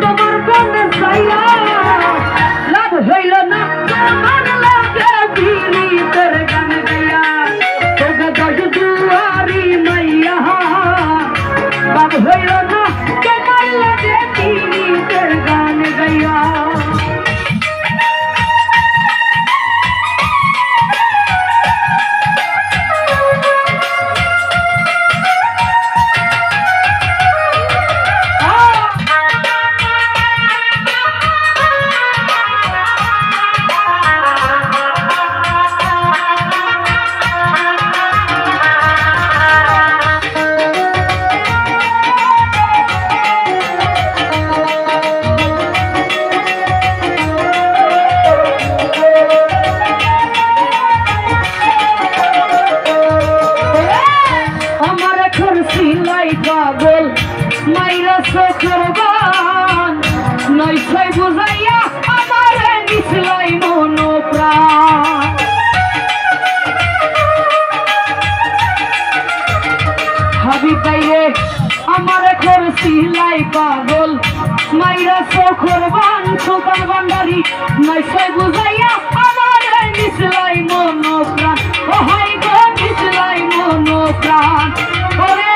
তোমার প্রাণে চাইয়া লাভ হইল না তোমার লাগে পীড়িতের গান গাইয়া তোকে দশ দুয়ারি মাইয়া লাভ হইল না তোমার লাগে পীড়িতের গান গাইয়া পাগল মাইরা চোখের বান নয়ছয় বুঝাইয়া আমার নিছলাই মন প্রাণ ভাবি তাইরে আমার করছিলাই পাগল মাইরা চোখের বান সুলতান ভান্ডারি নয়ছয় বুঝাইয়া আমার নিছলাই মন প্রাণ ও হাই গো নিছলাই মন প্রাণ ওরে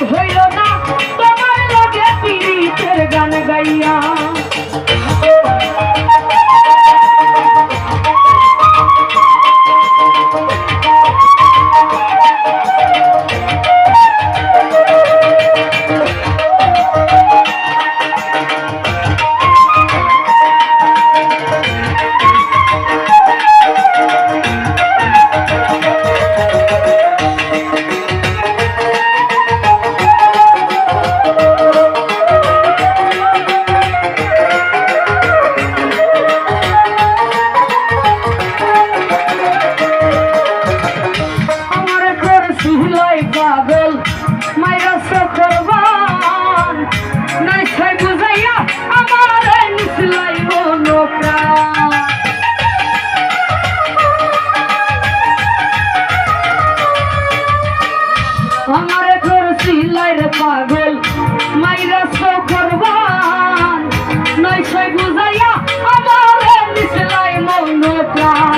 হইল না তোমার লাগে পীড়িতের গান গাইয়া পাগল মাইরা চোখের বান নয়ছয় বুঝাইয়া আমার নিছলাই মন প্রাণ আমার করছিলাই রে পাগল মাইরা চোখের বান নয়ছয় বুঝাইয়া আমার নিছলাই মন প্রাণ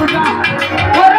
সুজা